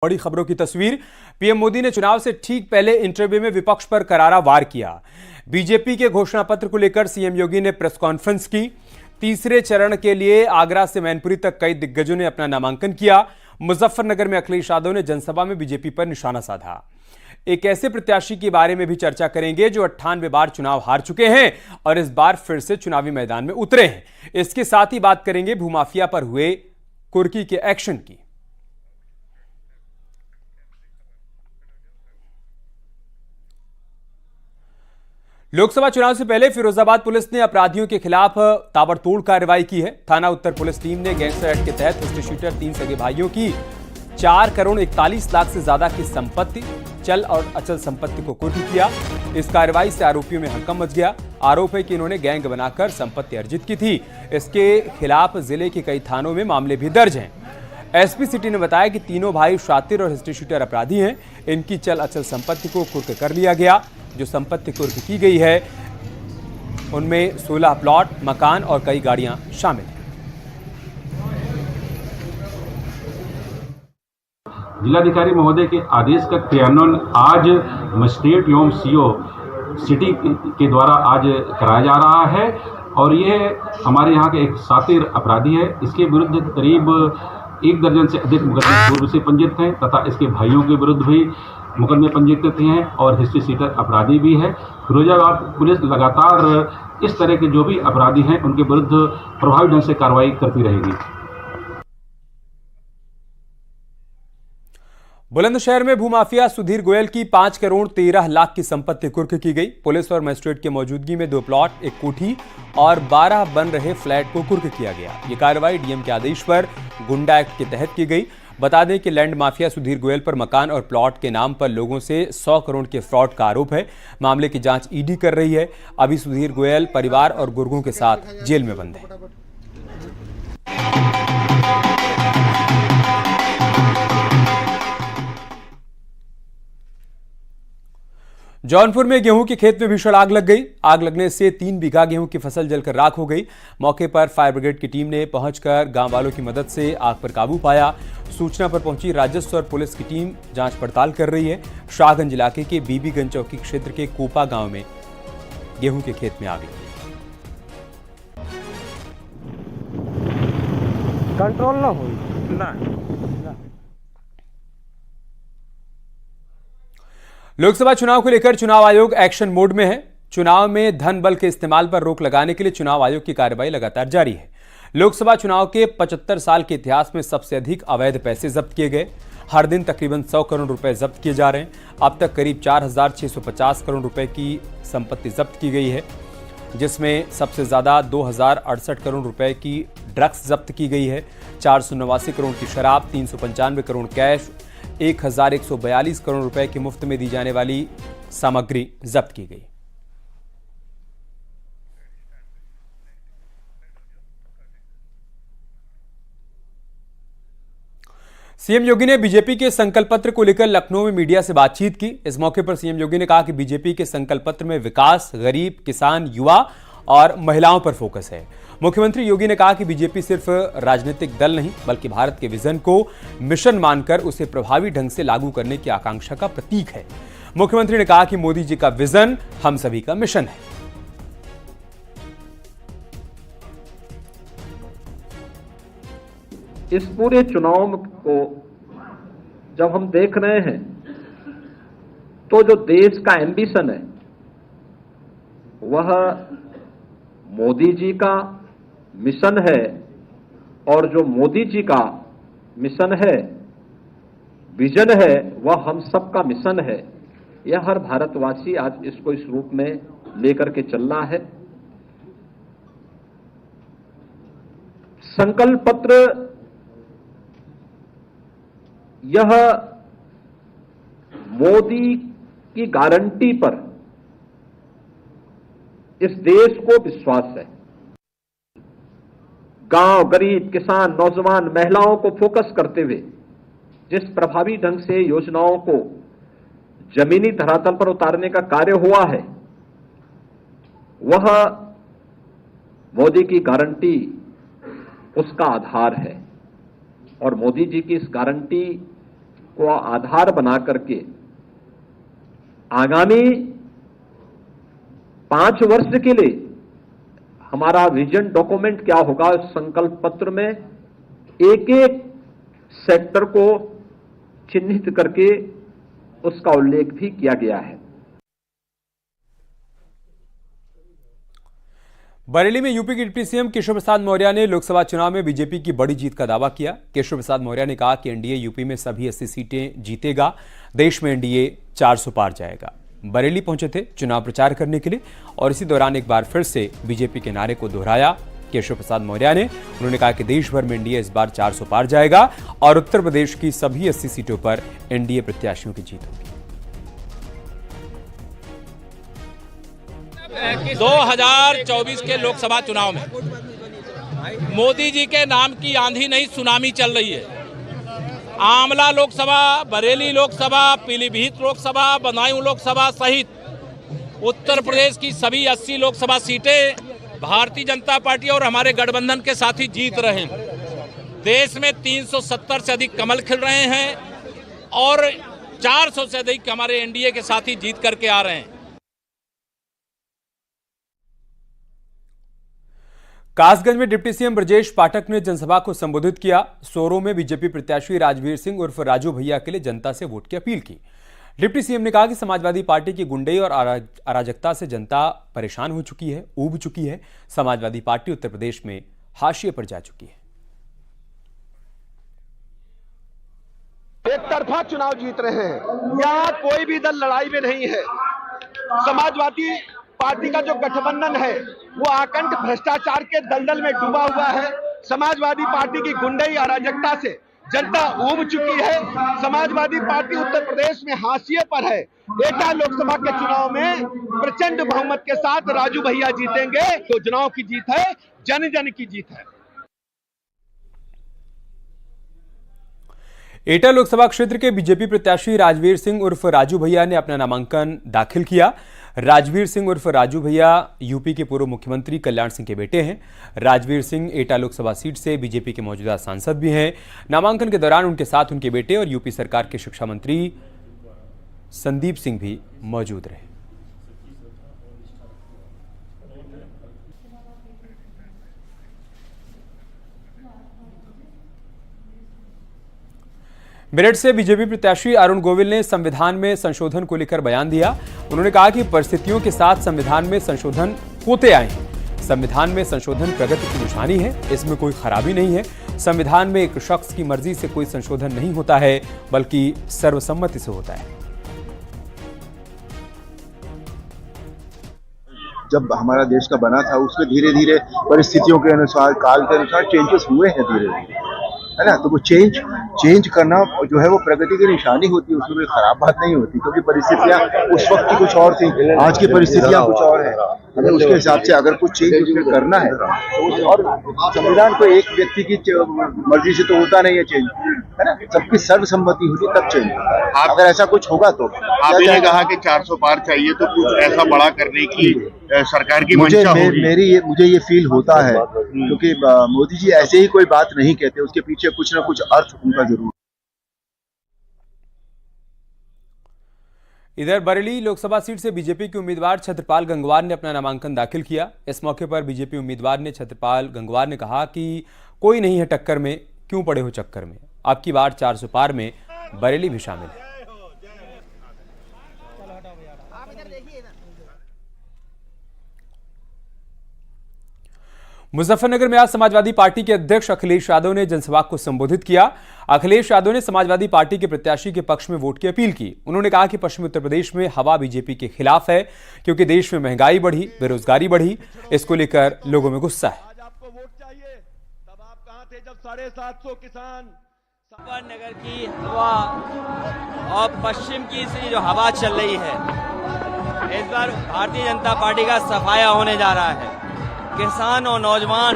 बड़ी खबरों की तस्वीर। पीएम मोदी ने चुनाव से ठीक पहले इंटरव्यू में विपक्ष पर करारा वार किया। बीजेपी के घोषणा पत्र को लेकर सीएम योगी ने प्रेस कॉन्फ्रेंस की। तीसरे चरण के लिए आगरा से मैनपुरी तक कई दिग्गजों ने अपना नामांकन किया। मुजफ्फरनगर में अखिलेश यादव ने जनसभा में बीजेपी पर निशाना साधा। एक ऐसे प्रत्याशी के बारे में भी चर्चा करेंगे जो 98 बार चुनाव हार चुके हैं और इस बार फिर से चुनावी मैदान में उतरे हैं। इसके साथ ही बात करेंगे भूमाफिया पर हुए कुर्की के एक्शन की। लोकसभा चुनाव से पहले फिरोजाबाद पुलिस ने अपराधियों के खिलाफ ताबड़तोड़ कार्रवाई की है। थाना उत्तर पुलिस टीम ने गैंगस्टर एक्ट के तहत हिस्ट्री शीटर 3 सगे भाइयों की 4 करोड़ 41 लाख से ज्यादा की संपत्ति, चल और अचल संपत्ति को कुर्क किया। इस कार्रवाई से आरोपियों में हंगामा मच गया। आरोप है कि इन्होंने गैंग बनाकर संपत्ति अर्जित की थी। इसके खिलाफ जिले के कई थानों में मामले भी दर्ज हैं। एसपी सिटी ने बताया कि तीनों भाई शातिर और हिस्ट्री शीटर अपराधी हैं। इनकी चल अचल संपत्ति को कुर्क कर लिया गया। जो संपत्ति कुर्क की गई है उनमें 16 प्लॉट, मकान और कई गाड़ियां शामिल हैं। जिलाधिकारी महोदय के आदेश का क्रियान्वयन आज मजिस्ट्रेट एवं सीओ सिटी के द्वारा आज कराया जा रहा है और ये हमारे यहाँ के एक शातिर अपराधी है। इसके विरुद्ध करीब 1 दर्जन से अधिक मुकदमे पूर्व से पंजीकृत हैं तथा इसके भाइयों के विरुद्ध भी मुकदमे पंजीकृत हैं और हिस्ट्री शीटर अपराधी भी है। फिरोजाबाद पुलिस लगातार इस तरह के जो भी अपराधी हैं उनके विरुद्ध प्रभावी ढंग से कार्रवाई करती रहेगी। बुलंदशहर में भूमाफिया सुधीर गोयल की 5 करोड़ 13 लाख की संपत्ति कुर्क की गई। पुलिस और मजिस्ट्रेट की मौजूदगी में 2 प्लॉट, 1 कोठी और 12 बन रहे फ्लैट को कुर्क किया गया। यह कार्रवाई डीएम के आदेश पर गुंडा एक्ट के तहत की गई। बता दें कि लैंड माफिया सुधीर गोयल पर मकान और प्लॉट के नाम पर लोगों से 100 करोड़ के फ्रॉड का आरोप है। मामले की जांच ईडी कर रही है। अभी सुधीर गोयल परिवार और गुर्गों के साथ जेल में बंद है। जौनपुर में गेहूं के खेत में भीषण आग लग गई। आग लगने से 3 बीघा गेहूं की फसल जलकर राख हो गई। मौके पर फायर ब्रिगेड की टीम ने पहुंचकर गांव वालों की मदद से आग पर काबू पाया। सूचना पर पहुंची राजस्व और पुलिस की टीम जांच पड़ताल कर रही है। शाहगंज इलाके के बीबीगंज चौकी क्षेत्र के कोपा गांव में गेहूं के खेत में आग लगी। कंट्रोल ना हुई ना। लोकसभा चुनाव को लेकर चुनाव आयोग एक्शन मोड में है। चुनाव में धन बल के इस्तेमाल पर रोक लगाने के लिए चुनाव आयोग की कार्रवाई लगातार जारी है। लोकसभा चुनाव के 75 साल के इतिहास में सबसे अधिक अवैध पैसे जब्त किए गए। हर दिन तकरीबन 100 करोड़ रुपए जब्त किए जा रहे हैं। अब तक करीब 4650 करोड़ रुपए की संपत्ति जब्त की गई है, जिसमें सबसे ज्यादा 2068 करोड़ रुपए की ड्रग्स जब्त की गई है। 489 करोड़ की शराब, 395 करोड़ कैश, 1142 करोड़ रुपए की मुफ्त में दी जाने वाली सामग्री जब्त की गई। सीएम योगी ने बीजेपी के संकल्प पत्र को लेकर लखनऊ में मीडिया से बातचीत की। इस मौके पर सीएम योगी ने कहा कि बीजेपी के संकल्प पत्र में विकास, गरीब, किसान, युवा और महिलाओं पर फोकस है। मुख्यमंत्री योगी ने कहा कि बीजेपी सिर्फ राजनीतिक दल नहीं बल्कि भारत के विजन को मिशन मानकर उसे प्रभावी ढंग से लागू करने की आकांक्षा का प्रतीक है। मुख्यमंत्री ने कहा कि मोदी जी का विजन हम सभी का मिशन है। इस पूरे चुनाव को जब हम देख रहे हैं तो जो देश का एम्बिशन है वह मोदी जी का मिशन है और जो मोदी जी का मिशन है, विजन है, वह हम सबका मिशन है। यह हर भारतवासी आज इसको इस रूप में लेकर के चल रहा है। संकल्प पत्र यह मोदी की गारंटी पर इस देश को विश्वास है। गांव, गरीब, किसान, नौजवान, महिलाओं को फोकस करते हुए जिस प्रभावी ढंग से योजनाओं को जमीनी धरातल पर उतारने का कार्य हुआ है वह मोदी की गारंटी उसका आधार है और मोदी जी की इस गारंटी को आधार बना करके आगामी 5 वर्ष के लिए हमारा विजन डॉक्यूमेंट क्या होगा, इस संकल्प पत्र में एक एक सेक्टर को चिन्हित करके उसका उल्लेख भी किया गया है। बरेली में यूपी के डिप्टी सीएम केशव प्रसाद मौर्य ने लोकसभा चुनाव में बीजेपी की बड़ी जीत का दावा किया। केशव प्रसाद मौर्य ने कहा कि एनडीए यूपी में सभी 80 सीटें जीतेगा, देश में एनडीए 400 पार जाएगा। बरेली पहुंचे थे चुनाव प्रचार करने के लिए और इसी दौरान एक बार फिर से बीजेपी के नारे को दोहराया केशव प्रसाद मौर्य ने। उन्होंने कहा कि देश भर में एनडीए इस बार 400 पार जाएगा और उत्तर प्रदेश की सभी 80 सीटों पर एनडीए प्रत्याशियों की जीत होगी। 2024 के लोकसभा चुनाव में मोदी जी के नाम की आंधी नहीं सुनामी चल रही है। आंवला लोकसभा, बरेली लोकसभा, पीलीभीत लोकसभा, बदायूं लोकसभा सहित उत्तर प्रदेश की सभी 80 लोकसभा सीटें भारतीय जनता पार्टी और हमारे गठबंधन के साथी जीत रहे हैं। देश में 370 से अधिक कमल खिल रहे हैं और 400 से अधिक हमारे एनडीए के साथी जीत करके आ रहे हैं। कासगंज में डिप्टी सीएम ब्रजेश पाठक ने जनसभा को संबोधित किया। सोरो में बीजेपी प्रत्याशी राजवीर सिंह उर्फ राजू भैया के लिए जनता से वोट की अपील की। डिप्टी सीएम ने कहा कि समाजवादी पार्टी की गुंडई और अराजकता से जनता परेशान हो चुकी है, ऊब चुकी है। समाजवादी पार्टी उत्तर प्रदेश में हाशिए पर जा चुकी है। एक तरफा चुनाव जीत रहे हैं, यहाँ कोई भी दल लड़ाई में नहीं है। समाजवादी पार्टी का जो गठबंधन है वो आकंठ भ्रष्टाचार के दलदल में डूबा हुआ है। समाजवादी पार्टी की गुंडई अराजकता से जनता ऊब चुकी है। समाजवादी पार्टी उत्तर प्रदेश में हाशिए पर है। एटा लोकसभा के चुनाव में प्रचंड बहुमत के साथ राजू भैया जीतेंगे। तो चुनाव की जीत है, जन जन की जीत है। एटा लोकसभा क्षेत्र के बीजेपी प्रत्याशी राजवीर सिंह उर्फ राजू भैया ने अपना नामांकन दाखिल किया। राजवीर सिंह उर्फ राजू भैया यूपी के पूर्व मुख्यमंत्री कल्याण सिंह के बेटे हैं। राजवीर सिंह एटा लोकसभा सीट से बीजेपी के मौजूदा सांसद भी हैं। नामांकन के दौरान उनके साथ उनके बेटे और यूपी सरकार के शिक्षा मंत्री संदीप सिंह भी मौजूद रहे। मेरठ से बीजेपी प्रत्याशी अरुण गोविल ने संविधान में संशोधन को लेकर बयान दिया। उन्होंने कहा कि परिस्थितियों के साथ संविधान में संशोधन होते आए हैं। संविधान में संशोधन प्रगति की निशानी है, इसमें कोई खराबी नहीं है। संविधान में एक शख्स की मर्जी से कोई संशोधन नहीं होता है, बल्कि सर्वसम्मति से होता है। जब हमारा देश का बना था उसमें धीरे धीरे परिस्थितियों के अनुसार, काल के अनुसार चेंजेस हुए हैं धीरे धीरे, है ना। तो वो चेंज करना जो है वो प्रगति की निशानी होती है, उसमें कोई खराब बात नहीं होती, क्योंकि परिस्थितियां उस वक्त की कुछ और थी, आज की परिस्थितियां कुछ और है। अगर उसके हिसाब से अगर कुछ चेंज उसमें करना है तो, और संविधान को एक व्यक्ति की मर्जी से तो होता नहीं है चेंज, है ना। सबकी सर्वसम्मति होती तब चेंज होता है। अगर ऐसा कुछ होगा तो आपने कहा कि 400 पार चाहिए, तो कुछ ऐसा बड़ा करने की सरकार की मुझे मंशा ये फील होता है, क्योंकि मोदी जी ऐसे ही कोई बात नहीं कहते, उसके पीछे कुछ ना कुछ अर्थ उनका जरूर। इधर बरेली लोकसभा सीट से बीजेपी के उम्मीदवार छत्रपाल गंगवार ने अपना नामांकन दाखिल किया। इस मौके पर बीजेपी उम्मीदवार ने छत्रपाल गंगवार ने कहा कि कोई नहीं है टक्कर में, क्यों पड़े हो चक्कर में। अब की बार 400 पार में बरेली भी शामिल है। मुजफ्फरनगर में आज समाजवादी पार्टी के अध्यक्ष अखिलेश यादव ने जनसभा को संबोधित किया। अखिलेश यादव ने समाजवादी पार्टी के प्रत्याशी के पक्ष में वोट की अपील की। उन्होंने कहा कि पश्चिमी उत्तर प्रदेश में हवा बीजेपी के खिलाफ है, क्योंकि देश में महंगाई बढ़ी, बेरोजगारी बढ़ी। इसको लेकर लोगों में गुस्सा है। आज आपको वोट चाहिए, तब आप कहां थे जब 750 किसान। मुजफ्फरनगर की हवा और पश्चिम की से जो हवा चल रही है, इस बार भारतीय जनता पार्टी का सफाया होने जा रहा है। किसान और नौजवान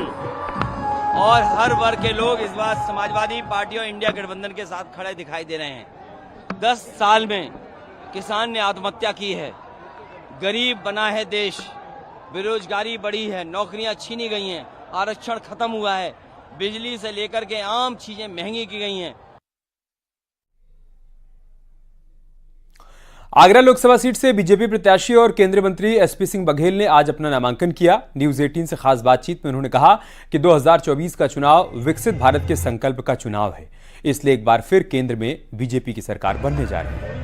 और हर वर्ग के लोग इस बार समाजवादी पार्टी और इंडिया गठबंधन के साथ खड़े दिखाई दे रहे हैं। 10 साल में किसान ने आत्महत्या की है, गरीब बना है देश, बेरोजगारी बढ़ी है, नौकरियां छीनी गई हैं, आरक्षण खत्म हुआ है, बिजली से लेकर के आम चीजें महंगी की गई हैं। आगरा लोकसभा सीट से बीजेपी प्रत्याशी और केंद्रीय मंत्री एसपी सिंह बघेल ने आज अपना नामांकन किया। न्यूज 18 से खास बातचीत में उन्होंने कहा कि 2024 का चुनाव विकसित भारत के संकल्प का चुनाव है, इसलिए एक बार फिर केंद्र में बीजेपी की सरकार बनने जा रही है।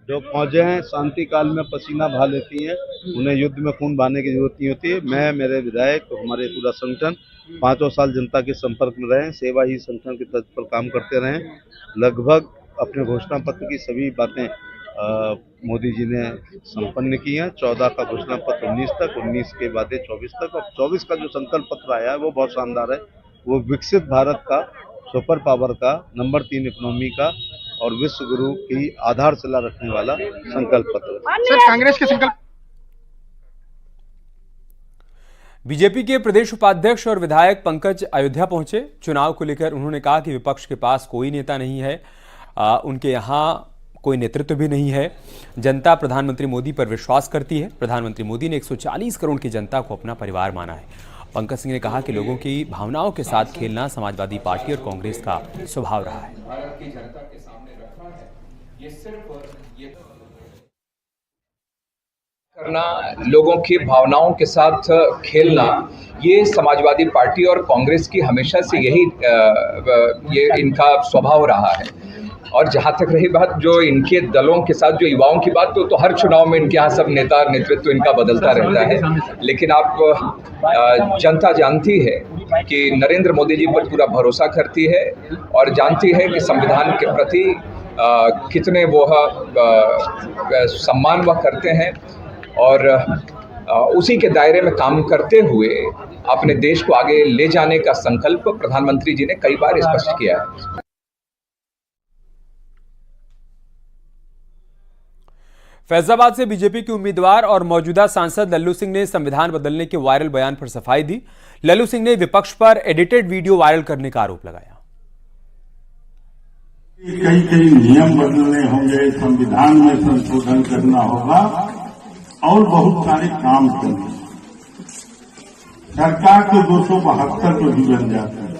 जो फौजें हैं शांति काल में पसीना बहा लेती हैं, उन्हें युद्ध में खून बहाने की जरूरत नहीं होती है। मैं, मेरे विधायक, हमारे पूरा संगठन 5 साल जनता के संपर्क में रहे, सेवा ही संगठन के तर्ज पर काम करते रहे। लगभग अपने घोषणा पत्र की सभी बातें मोदी जी ने संपन्न की हैं। 14 का घोषणा पत्र 19 तक, 19 के बाद 24 तक, और 24 का जो संकल्प पत्र आया है वो बहुत शानदार है। वो विकसित भारत का, सुपर पावर का, नंबर 3 इकोनॉमी का और विश्व गुरु की आधारशिला रखने वाला संकल्प पत्र। सर, कांग्रेस के संकल्प। बीजेपी के प्रदेश उपाध्यक्ष और विधायक पंकज अयोध्या पहुंचे। चुनाव को लेकर उन्होंने कहा कि विपक्ष के पास कोई नेता नहीं है, उनके यहां कोई नेतृत्व भी नहीं है। जनता प्रधानमंत्री मोदी पर विश्वास करती है। प्रधानमंत्री मोदी ने 140 करोड़ की जनता को अपना परिवार माना है। पंकज सिंह ने कहा कि लोगों की भावनाओं के साथ खेलना समाजवादी पार्टी और कांग्रेस का स्वभाव रहा है। भारत की जनता के सामने रखना है, ये सिर्फ ये करना, लोगों की भावनाओं के साथ खेलना, ये समाजवादी पार्टी और कांग्रेस की हमेशा से यही ये इनका स्वभाव रहा है। और जहाँ तक रही बात जो इनके दलों के साथ, जो युवाओं की बात, तो हर चुनाव में इनके यहाँ सब नेता नेतृत्व इनका बदलता रहता है। लेकिन आप जनता जानती है कि नरेंद्र मोदी जी पर पूरा भरोसा करती है और जानती है कि संविधान के प्रति कितने वो सम्मान वह करते हैं, और उसी के दायरे में काम करते हुए अपने देश को आगे ले जाने का संकल्प प्रधानमंत्री जी ने कई बार स्पष्ट किया है। फैजाबाद से बीजेपी के उम्मीदवार और मौजूदा सांसद लल्लू सिंह ने संविधान बदलने के वायरल बयान पर सफाई दी। लल्लू सिंह ने विपक्ष पर एडिटेड वीडियो वायरल करने का आरोप लगाया। कई नियम बदलने होंगे, संविधान में संशोधन करना होगा और बहुत सारे काम करने। सरकार तो 272 पर भी बन जाता है,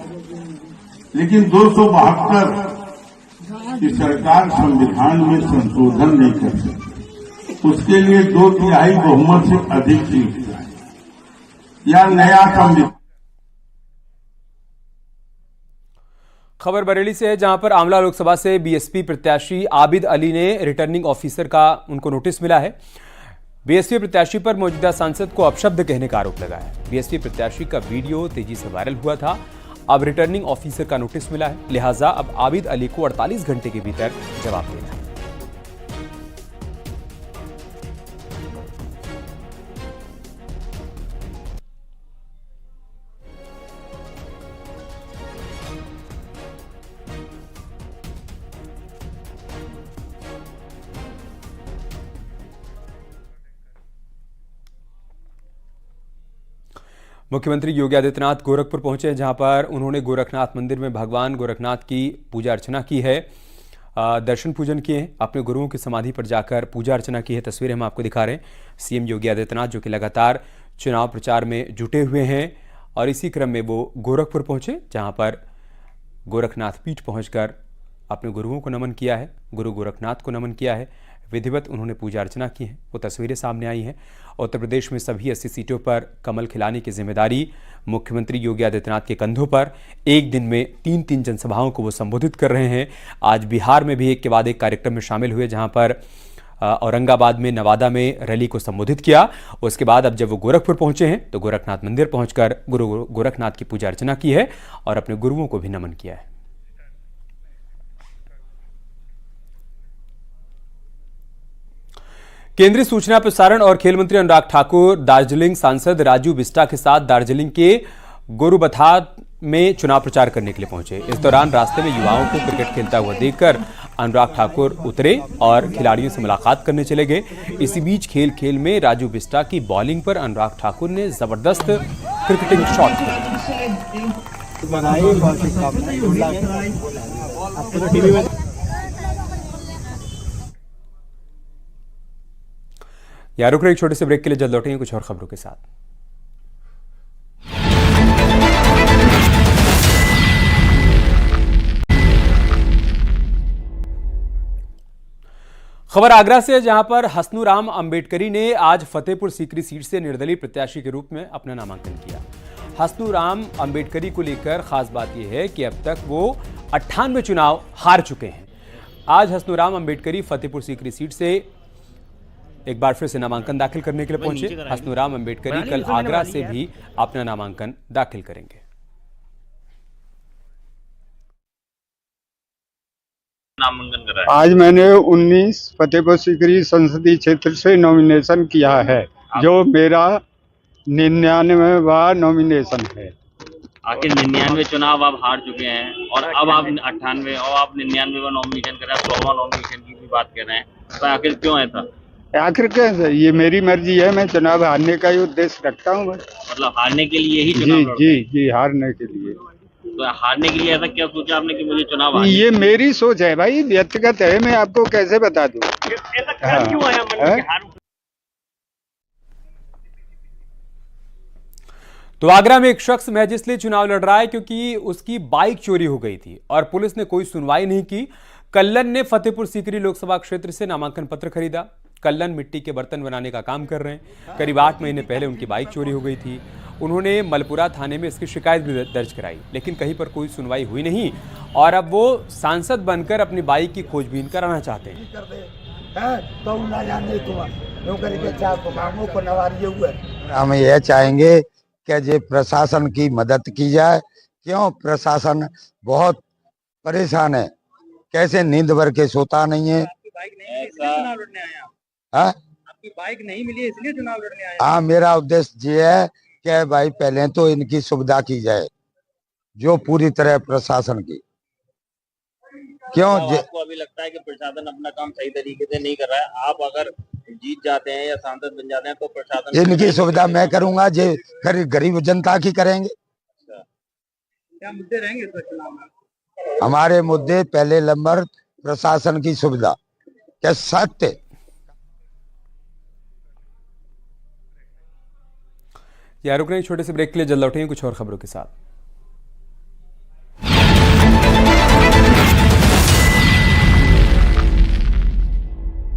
लेकिन 272 की सरकार संविधान में संशोधन नहीं कर सकती। उसके लिए 2/3 बहुमत से अधिक सीट या नया संविधान। खबर बरेली से है, जहां पर आंवला लोकसभा से बीएसपी प्रत्याशी आबिद अली ने रिटर्निंग ऑफिसर का उनको नोटिस मिला है। बीएसपी प्रत्याशी पर मौजूदा सांसद को अपशब्द कहने का आरोप लगा है। बीएसपी प्रत्याशी का वीडियो तेजी से वायरल हुआ था। अब रिटर्निंग ऑफिसर का नोटिस मिला है, लिहाजा अब आबिद अली को 48 घंटे के भीतर जवाब देना है। मुख्यमंत्री योगी आदित्यनाथ गोरखपुर पहुंचे, जहां पर उन्होंने गोरखनाथ मंदिर में भगवान गोरखनाथ की पूजा अर्चना की है, दर्शन पूजन किए हैं, अपने गुरुओं की समाधि पर जाकर पूजा अर्चना की है। तस्वीरें हम आपको दिखा रहे हैं। सीएम योगी आदित्यनाथ जो कि लगातार चुनाव प्रचार में जुटे हुए हैं और इसी क्रम में वो गोरखपुर पहुंचे, जहां पर गोरखनाथ पीठ पहुंचकर अपने गुरुओं को नमन किया है, गुरु गोरखनाथ को नमन किया है। विधिवत उन्होंने पूजा अर्चना की है। वो तस्वीरें सामने आई हैं। उत्तर प्रदेश में सभी 80 सीटों पर कमल खिलाने की जिम्मेदारी मुख्यमंत्री योगी आदित्यनाथ के कंधों पर। एक दिन में 3 जनसभाओं को वो संबोधित कर रहे हैं। आज बिहार में भी एक के बाद एक कार्यक्रम में शामिल हुए, जहां पर औरंगाबाद में, नवादा में रैली को संबोधित किया। उसके बाद अब जब वो गोरखपुर पहुंचे हैं तो गोरखनाथ मंदिर पहुंचकर गुरु गोरखनाथ की पूजा अर्चना की है और अपने गुरुओं को भी नमन किया है। केंद्रीय सूचना प्रसारण और खेल मंत्री अनुराग ठाकुर दार्जिलिंग सांसद राजू बिस्टा के साथ दार्जिलिंग के गोरुबथान में चुनाव प्रचार करने के लिए पहुंचे। इस दौरान रास्ते में युवाओं को क्रिकेट खेलता हुआ देखकर अनुराग ठाकुर उतरे और खिलाड़ियों से मुलाकात करने चले गए। इसी बीच खेल खेल में राजू बिस्टा की बॉलिंग पर अनुराग ठाकुर ने जबरदस्त क्रिकेटिंग शॉट खेले। यहाँ रुक रहे एक छोटे से ब्रेक के लिए, जल्द लौटेंगे कुछ और खबरों के साथ। खबर आगरा से, जहां पर हसनूराम अंबेडकरी ने आज फतेहपुर सीकरी सीट से निर्दलीय प्रत्याशी के रूप में अपना नामांकन किया। हसनूराम अंबेडकरी को लेकर खास बात यह है कि अब तक वो 98 चुनाव हार चुके हैं। आज हसनूराम अंबेडकरी फतेहपुर सीकरी सीट से एक बार फिर से नामांकन दाखिल करने के लिए पहुंचे। हसनूराम अंबेडकरी कल आगरा से भी अपना नामांकन दाखिल करेंगे। नामांकन करा है। आज मैंने 19 फतेहपुर सीकरी संसदीय क्षेत्र से नॉमिनेशन किया है, जो मेरा 99वां नॉमिनेशन है। आखिर 99 चुनाव आप हार चुके हैं और अब आप 98 और आप 99वां नॉमिनेशन कर रहे हैं, 100वां नॉमिनेशन की भी बात कर रहे हैं, तो आखिर क्यों ऐसा? आखिर कैसे, ये मेरी मर्जी है, मैं चुनाव हारने का ही उद्देश्य रखता हूँ। मतलब हारने के लिए ही चुनाव लड़ रहे हैं? जी, हारने के लिए। तो हारने के लिए ऐसा क्या सोचा आपने कि मुझे चुनाव हारने? ये मेरी सोच है भाई, व्यक्तिगत है, मैं आपको कैसे बता दूं। ऐसा क्यों आया मन में कि हारूं? तो आगरा में एक शख्स महज इसलिए चुनाव लड़ रहा है क्योंकि उसकी बाइक चोरी हो गई थी और पुलिस ने कोई सुनवाई नहीं की। कल्लन ने फतेहपुर सीकरी लोकसभा क्षेत्र से नामांकन पत्र खरीदा। कल्लन मिट्टी के बर्तन बनाने का काम कर रहे हैं। करीब 8 महीने पहले उनकी बाइक चोरी हो गई थी। उन्होंने मलपुरा थाने में इसकी शिकायत भी दर्ज कराई, लेकिन कहीं पर कोई सुनवाई हुई नहीं और अब वो सांसद बनकर अपनी बाइक की खोजबीन कराना चाहते हैं। हम यह चाहेंगे कि जो प्रशासन की मदद की जाए। क्यों, प्रशासन बहुत परेशान है, कैसे नींद भर के सोता नहीं है। आपकी बाइक नहीं मिली इसलिए चुनाव लड़ने आया? हाँ, मेरा उद्देश्य ये है कि भाई पहले तो इनकी सुविधा की जाए, जो पूरी तरह प्रशासन की। क्यों आपको अभी लगता है कि प्रशासन अपना काम सही तरीके से नहीं कर रहा है? आप अगर जीत जाते हैं या सांसद बन जाते हैं तो प्रशासन इनकी सुविधा मैं करूंगा, जो गरीब जनता की करेंगे। क्या मुद्दे रहेंगे इस चुनाव में? हमारे मुद्दे पहले नंबर प्रशासन की सुविधा, क्या सत्य। यार रुक रहे हैं छोटे से ब्रेक के लिए, जल्द लौटेंगे कुछ और खबरों के साथ।